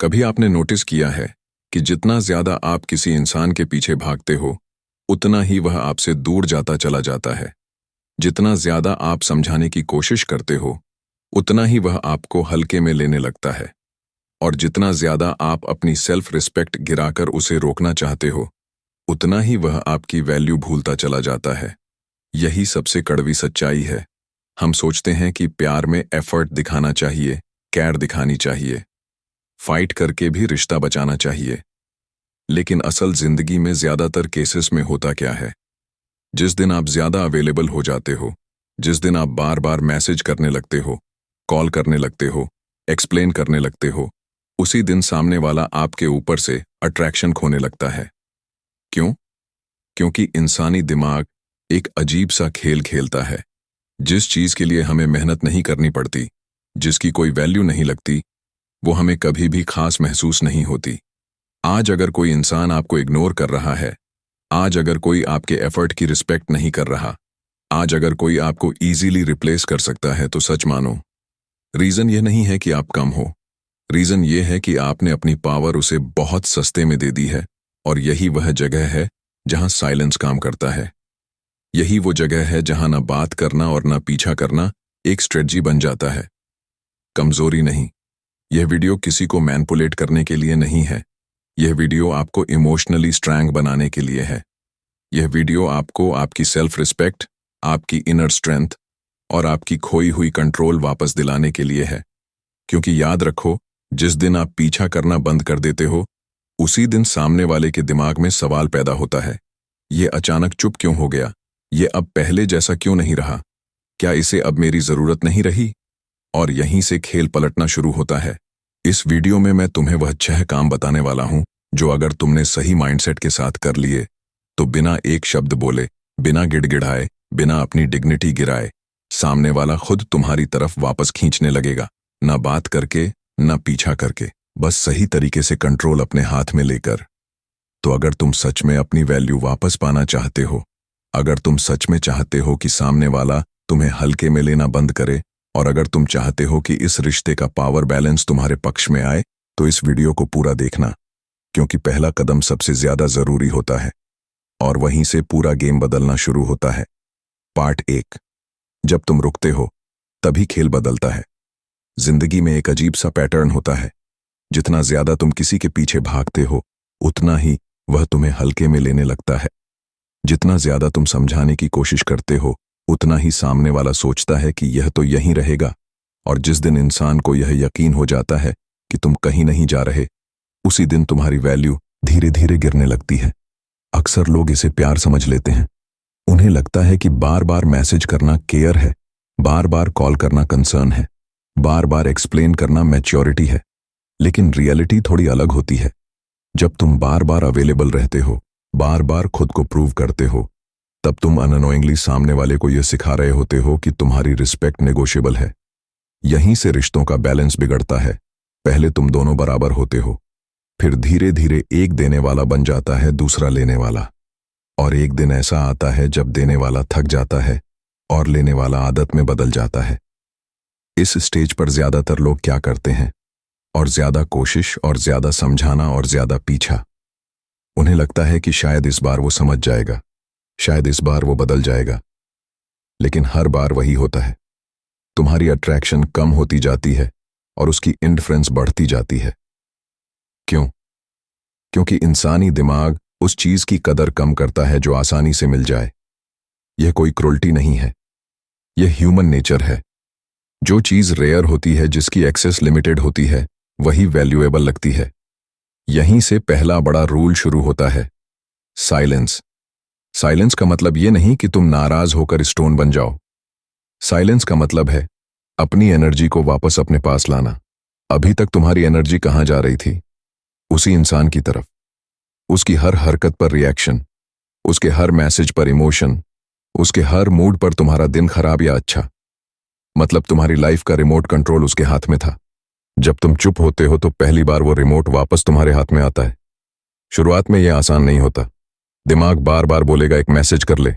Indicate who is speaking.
Speaker 1: कभी आपने नोटिस किया है कि जितना ज्यादा आप किसी इंसान के पीछे भागते हो, उतना ही वह आपसे दूर जाता चला जाता है। जितना ज्यादा आप समझाने की कोशिश करते हो, उतना ही वह आपको हल्के में लेने लगता है। और जितना ज्यादा आप अपनी सेल्फ रिस्पेक्ट गिराकर उसे रोकना चाहते हो, उतना ही वह आपकी वैल्यू भूलता चला जाता है। यही सबसे कड़वी सच्चाई है। हम सोचते हैं कि प्यार में एफर्ट दिखाना चाहिए, केयर दिखानी चाहिए, फाइट करके भी रिश्ता बचाना चाहिए। लेकिन असल जिंदगी में ज्यादातर केसेस में होता क्या है? जिस दिन आप ज्यादा अवेलेबल हो जाते हो, जिस दिन आप बार बार मैसेज करने लगते हो, कॉल करने लगते हो, एक्सप्लेन करने लगते हो, उसी दिन सामने वाला आपके ऊपर से अट्रैक्शन खोने लगता है। क्यों? क्योंकि इंसानी दिमाग एक अजीब सा खेल खेलता है। जिस चीज के लिए हमें मेहनत नहीं करनी पड़ती, जिसकी कोई वैल्यू नहीं लगती, वो हमें कभी भी खास महसूस नहीं होती। आज अगर कोई इंसान आपको इग्नोर कर रहा है, आज अगर कोई आपके एफर्ट की रिस्पेक्ट नहीं कर रहा, आज अगर कोई आपको इजीली रिप्लेस कर सकता है, तो सच मानो, रीजन ये नहीं है कि आप कम हो। रीजन ये है कि आपने अपनी पावर उसे बहुत सस्ते में दे दी है। और यही वह जगह है जहां साइलेंस काम करता है। यही वो जगह है जहां ना बात करना और ना पीछा करना एक स्ट्रेटजी बन जाता है। कमजोरी नहीं। यह वीडियो किसी को मैनिपुलेट करने के लिए नहीं है। यह वीडियो आपको इमोशनली स्ट्रांग बनाने के लिए है। यह वीडियो आपको आपकी सेल्फ रिस्पेक्ट, आपकी इनर स्ट्रेंथ और आपकी खोई हुई कंट्रोल वापस दिलाने के लिए है। क्योंकि याद रखो, जिस दिन आप पीछा करना बंद कर देते हो, उसी दिन सामने वाले के दिमाग में सवाल पैदा होता है। ये अचानक चुप क्यों हो गया? ये अब पहले जैसा क्यों नहीं रहा? क्या इसे अब मेरी जरूरत नहीं रही? और यहीं से खेल पलटना शुरू होता है। इस वीडियो में मैं तुम्हें वह 6 काम बताने वाला हूं, जो अगर तुमने सही माइंडसेट के साथ कर लिए, तो बिना एक शब्द बोले, बिना गिड़गिड़ाए, बिना अपनी डिग्निटी गिराए, सामने वाला खुद तुम्हारी तरफ वापस खींचने लगेगा। ना बात करके, ना पीछा करके, बस सही तरीके से कंट्रोल अपने हाथ में लेकर। तो अगर तुम सच में अपनी वैल्यू वापस पाना चाहते हो, अगर तुम सच में चाहते हो कि सामने वाला तुम्हें हल्के में लेना बंद करे, और अगर तुम चाहते हो कि इस रिश्ते का पावर बैलेंस तुम्हारे पक्ष में आए, तो इस वीडियो को पूरा देखना। क्योंकि पहला कदम सबसे ज्यादा जरूरी होता है, और वहीं से पूरा गेम बदलना शुरू होता है। पार्ट 1। जब तुम रुकते हो, तभी खेल बदलता है। जिंदगी में एक अजीब सा पैटर्न होता है। जितना ज्यादा तुम किसी के पीछे भागते हो, उतना ही वह तुम्हें हल्के में लेने लगता है। जितना ज्यादा तुम समझाने की कोशिश करते हो, उतना ही सामने वाला सोचता है कि यह तो यहीं रहेगा। और जिस दिन इंसान को यह यकीन हो जाता है कि तुम कहीं नहीं जा रहे, उसी दिन तुम्हारी वैल्यू धीरे धीरे गिरने लगती है। अक्सर लोग इसे प्यार समझ लेते हैं। उन्हें लगता है कि बार बार मैसेज करना केयर है, बार बार कॉल करना कंसर्न है, बार बार एक्सप्लेन करना मैच्योरिटी है। लेकिन रियलिटी थोड़ी अलग होती है। जब तुम बार बार अवेलेबल रहते हो, बार बार खुद को प्रूव करते हो, तब तुम अननोइंगली सामने वाले को यह सिखा रहे होते हो कि तुम्हारी रिस्पेक्ट नेगोशिएबल है। यहीं से रिश्तों का बैलेंस बिगड़ता है। पहले तुम दोनों बराबर होते हो, फिर धीरे धीरे एक देने वाला बन जाता है दूसरा लेने वाला। और एक दिन ऐसा आता है जब देने वाला थक जाता है और लेने वाला आदत में बदल जाता है। इस स्टेज पर ज्यादातर लोग क्या करते हैं? और ज्यादा कोशिश, और ज्यादा समझाना, और ज्यादा पीछा। उन्हें लगता है कि शायद इस बार वो समझ जाएगा, शायद इस बार वो बदल जाएगा। लेकिन हर बार वही होता है। तुम्हारी अट्रैक्शन कम होती जाती है और उसकी इंडिफरेंस बढ़ती जाती है। क्यों? क्योंकि इंसानी दिमाग उस चीज की कदर कम करता है जो आसानी से मिल जाए। यह कोई क्रूरटी नहीं है, यह ह्यूमन नेचर है। जो चीज रेयर होती है, जिसकी एक्सेस लिमिटेड होती है, वही वैल्यूएबल लगती है। यहीं से पहला बड़ा रूल शुरू होता है, साइलेंस। साइलेंस का मतलब यह नहीं कि तुम नाराज होकर स्टोन बन जाओ। साइलेंस का मतलब है अपनी एनर्जी को वापस अपने पास लाना। अभी तक तुम्हारी एनर्जी कहां जा रही थी? उसी इंसान की तरफ। उसकी हर हरकत पर रिएक्शन, उसके हर मैसेज पर इमोशन, उसके हर मूड पर तुम्हारा दिन खराब या अच्छा। मतलब तुम्हारी लाइफ का रिमोट कंट्रोल उसके हाथ में था। जब तुम चुप होते हो, तो पहली बार वो रिमोट वापस तुम्हारे हाथ में आता है। शुरुआत में यह आसान नहीं होता। दिमाग बार बार बोलेगा, एक मैसेज कर ले,